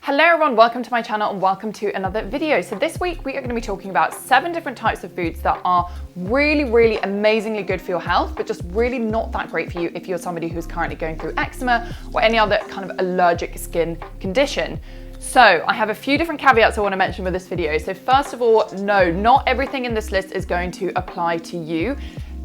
Hello everyone, welcome to my channel and welcome to another video. So this week we are going to be talking about 7 different types of foods that are really amazingly good for your health, but just really not that great for you if you're somebody who's currently going through eczema or any other kind of allergic skin condition. So I have a few different caveats I want to mention with this video. So first of all, no, not everything in this list is going to apply to you.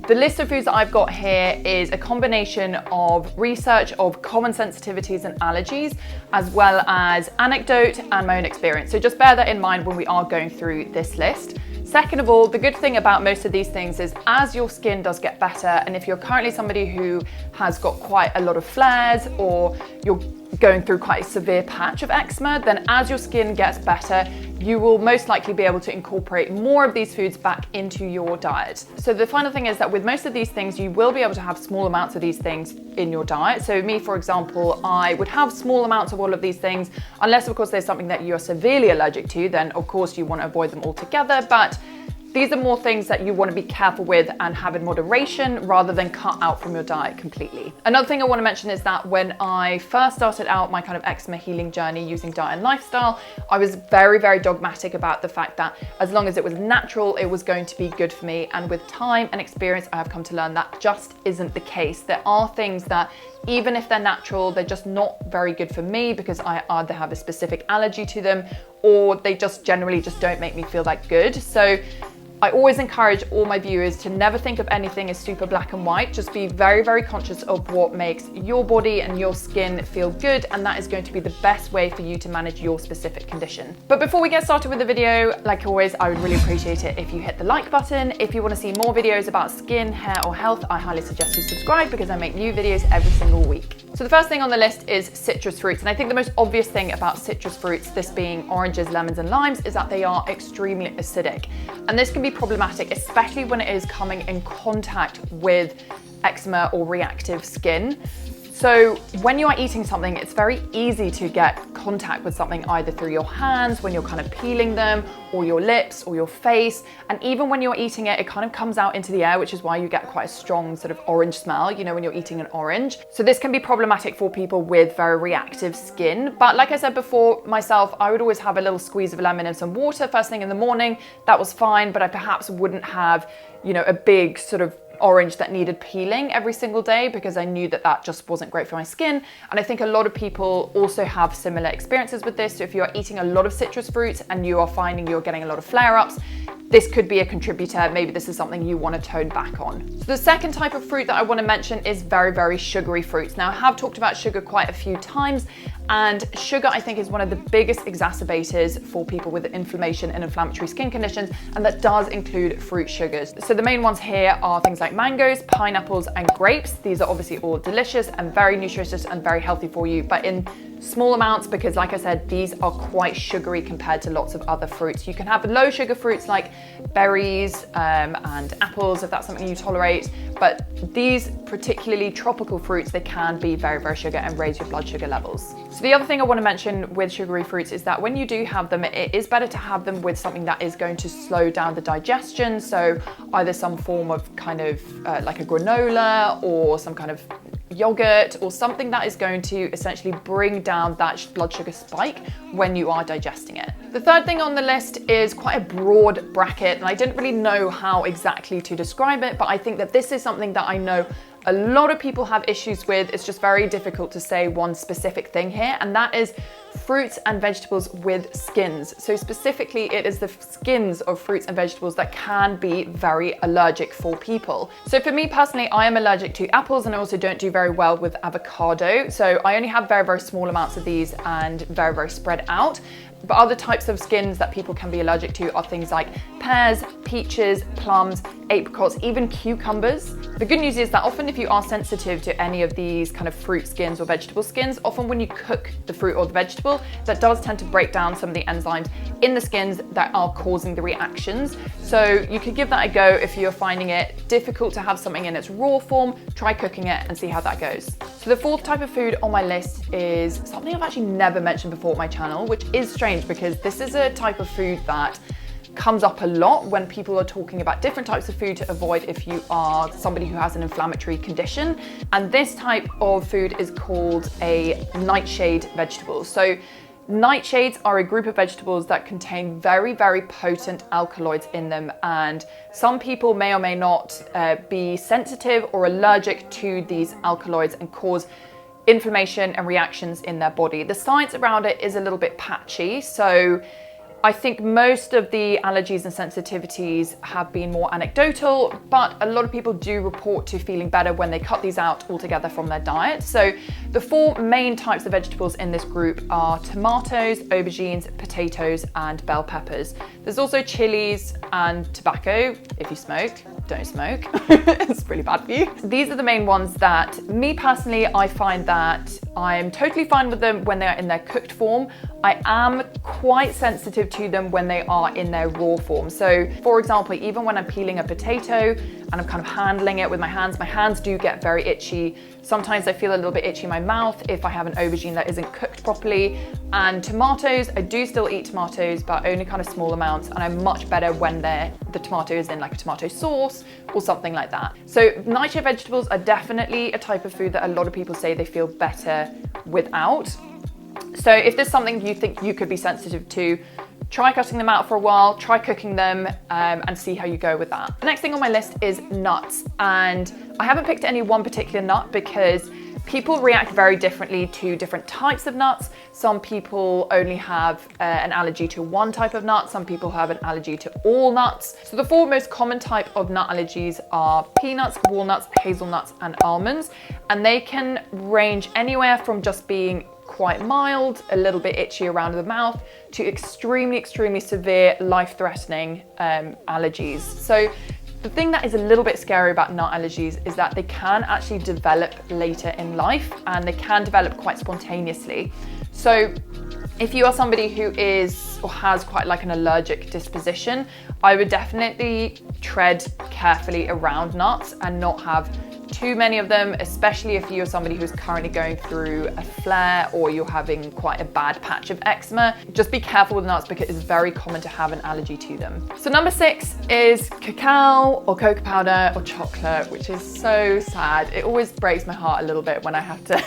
The list of foods that I've got here is a combination of research of common sensitivities and allergies, as well as anecdote and my own experience. So just bear that in mind when we are going through this list. Second of all, the good thing about most of these things is as your skin does get better, and if you're currently somebody who has got quite a lot of flares or you're going through quite a severe patch of eczema, then as your skin gets better, you will most likely be able to incorporate more of these foods back into your diet. So the final thing is that with most of these things, you will be able to have small amounts of these things in your diet. So me, for example, I would have small amounts of all of these things, unless of course there's something that you're severely allergic to, then of course you want to avoid them altogether. But these are more things that you want to be careful with and have in moderation rather than cut out from your diet completely. Another thing I want to mention is that when I first started out my kind of eczema healing journey using diet and lifestyle, I was very dogmatic about the fact that as long as it was natural, it was going to be good for me. And with time and experience, I have come to learn that just isn't the case. There are things that even if they're natural, they're just not very good for me because I either have a specific allergy to them or they just generally just don't make me feel that good. So I always encourage all my viewers to never think of anything as super black and white. Just be very conscious of what makes your body and your skin feel good, and that is going to be the best way for you to manage your specific condition. But before we get started with the video, like always, I would really appreciate it if you hit the like button. If you want to see more videos about skin, hair or health, I highly suggest you subscribe because I make new videos every single week. So the first thing on the list is citrus fruits. And I think the most obvious thing about citrus fruits, this being oranges, lemons and limes, is that they are extremely acidic. And this can be problematic, especially when it is coming in contact with eczema or reactive skin. So when you are eating something, it's very easy to get contact with something either through your hands when you're kind of peeling them, or your lips or your face. And even when you're eating it, it kind of comes out into the air, which is why you get quite a strong sort of orange smell, you know, when you're eating an orange. So this can be problematic for people with very reactive skin. But like I said before, myself, I would always have a little squeeze of lemon and some water first thing in the morning. That was fine, but I perhaps wouldn't have, you know, a big sort of orange that needed peeling every single day because I knew that that just wasn't great for my skin. And I think a lot of people also have similar experiences with this. So if you are eating a lot of citrus fruits and you are finding you're getting a lot of flare-ups, this could be a contributor. Maybe this is something you want to tone back on. So the second type of fruit that I want to mention is very sugary fruits. Now I have talked about sugar quite a few times, and sugar I think is one of the biggest exacerbators for people with inflammation and inflammatory skin conditions, and that does include fruit sugars. So the main ones here are things like mangoes, pineapples and grapes. These are obviously all delicious and very nutritious and very healthy for you, but in small amounts because like I said, these are quite sugary compared to lots of other fruits. You can have low sugar fruits like berries and apples if that's something you tolerate, but these particularly tropical fruits, they can be very sugar and raise your blood sugar levels. So the other thing I want to mention with sugary fruits is that when you do have them, it is better to have them with something that is going to slow down the digestion. So either some form of kind of like a granola or some kind of yogurt or something that is going to essentially bring down that blood sugar spike when you are digesting it. The third thing on the list is quite a broad bracket, and I didn't really know how exactly to describe it, but I think that this is something that I know a lot of people have issues with. It's just very difficult to say one specific thing here, and that is fruits and vegetables with skins. So specifically, it is the skins of fruits and vegetables that can be very allergic for people. So for me personally, I am allergic to apples, and I also don't do very well with avocado. So I only have very small amounts of these and very spread out. But other types of skins that people can be allergic to are things like pears, peaches, plums, apricots, even cucumbers. The good news is that often if you are sensitive to any of these kind of fruit skins or vegetable skins, often when you cook the fruit or the vegetable, that does tend to break down some of the enzymes in the skins that are causing the reactions. So you could give that a go if you're finding it difficult to have something in its raw form. Try cooking it and see how that goes. So the fourth type of food on my list is something I've actually never mentioned before on my channel, which is strange because this is a type of food that comes up a lot when people are talking about different types of food to avoid if you are somebody who has an inflammatory condition. And this type of food is called a nightshade vegetable. So Nightshades are a group of vegetables that contain very, very potent alkaloids in them, and some people may or may not be sensitive or allergic to these alkaloids and cause inflammation and reactions in their body. The science around it is a little bit patchy, so I think most of the allergies and sensitivities have been more anecdotal, but a lot of people do report to feeling better when they cut these out altogether from their diet. So the 4 main types of vegetables in this group are tomatoes, aubergines, potatoes, and bell peppers. There's also chilies and tobacco. If you smoke, don't smoke. It's really bad for you. These are the main ones that me personally, I find that I'm totally fine with them when they're in their cooked form. I am quite sensitive to them when they are in their raw form. So for example, even when I'm peeling a potato and I'm kind of handling it with my hands do get very itchy. Sometimes I feel a little bit itchy in my mouth if I have an aubergine that isn't cooked properly. And tomatoes, I do still eat tomatoes, but only kind of small amounts, and I'm much better when the tomato is in like a tomato sauce or something like that. So nightshade vegetables are definitely a type of food that a lot of people say they feel better without. So if there's something you think you could be sensitive to, try cutting them out for a while, try cooking them, and see how you go with that. The next thing on my list is nuts, and I haven't picked any one particular nut because people react very differently to different types of nuts. Some people only have an allergy to one type of nut. Some people have an allergy to all nuts. So the 4 most common type of nut allergies are peanuts, walnuts, hazelnuts, and almonds. And they can range anywhere from just being quite mild, a little bit itchy around the mouth, to extremely, extremely severe, life-threatening allergies. So the thing that is a little bit scary about nut allergies is that they can actually develop later in life, and they can develop quite spontaneously. So if you are somebody who is or has quite like an allergic disposition, I would definitely tread carefully around nuts and not have too many of them, especially if you're somebody who's currently going through a flare or you're having quite a bad patch of eczema. Just be careful with nuts because it's very common to have an allergy to them. So number 6 is cacao or cocoa powder or chocolate, which is so sad. It always breaks my heart a little bit when I have to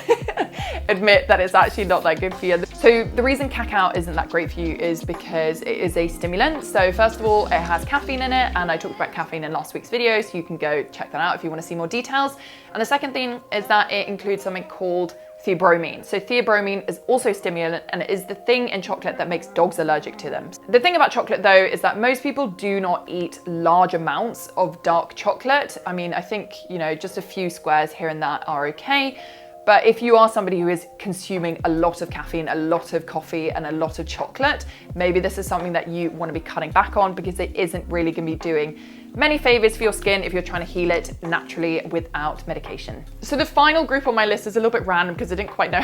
admit that it's actually not that good for you. So the reason cacao isn't that great for you is because it is a stimulant. So first of all, it has caffeine in it, and I talked about caffeine in last week's video, so you can go check that out if you want to see more details. And the second thing is that it includes something called theobromine. So theobromine is also a stimulant, and it is the thing in chocolate that makes dogs allergic to them. The thing about chocolate though is that most people do not eat large amounts of dark chocolate. I mean, I think, you know, just a few squares here and there are okay. But if you are somebody who is consuming a lot of caffeine, a lot of coffee, and a lot of chocolate, maybe this is something that you want to be cutting back on, because it isn't really going to be doing many favors for your skin if you're trying to heal it naturally without medication. So the final group on my list is a little bit random because I didn't quite know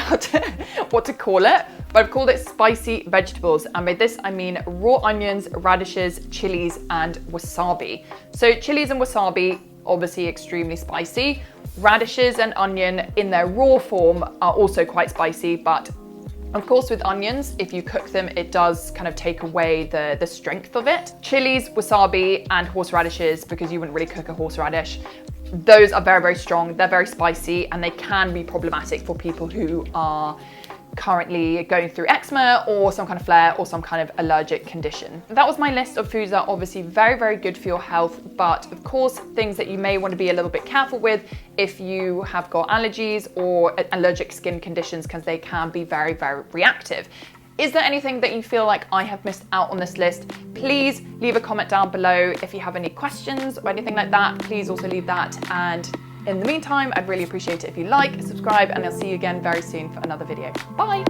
what to call it, but I've called it spicy vegetables. And by this, I mean raw onions, radishes, chilies, and wasabi. So chilies and wasabi, obviously extremely spicy. Radishes and onion in their raw form are also quite spicy, but of course with onions, if you cook them, it does kind of take away the strength of it. Chilies, wasabi, and horseradishes, because you wouldn't really cook a horseradish, those are very, very strong. They're very spicy, and they can be problematic for people who are currently going through eczema or some kind of flare or some kind of allergic condition. That was my list of foods that are obviously very, very good for your health, but of course things that you may want to be a little bit careful with if you have got allergies or allergic skin conditions, because they can be very, very reactive. Is there anything that you feel like I have missed out on this list? Please leave a comment down below. If you have any questions or anything like that, please also leave that. And in the meantime, I'd really appreciate it if you like, subscribe, and I'll see you again very soon for another video. Bye!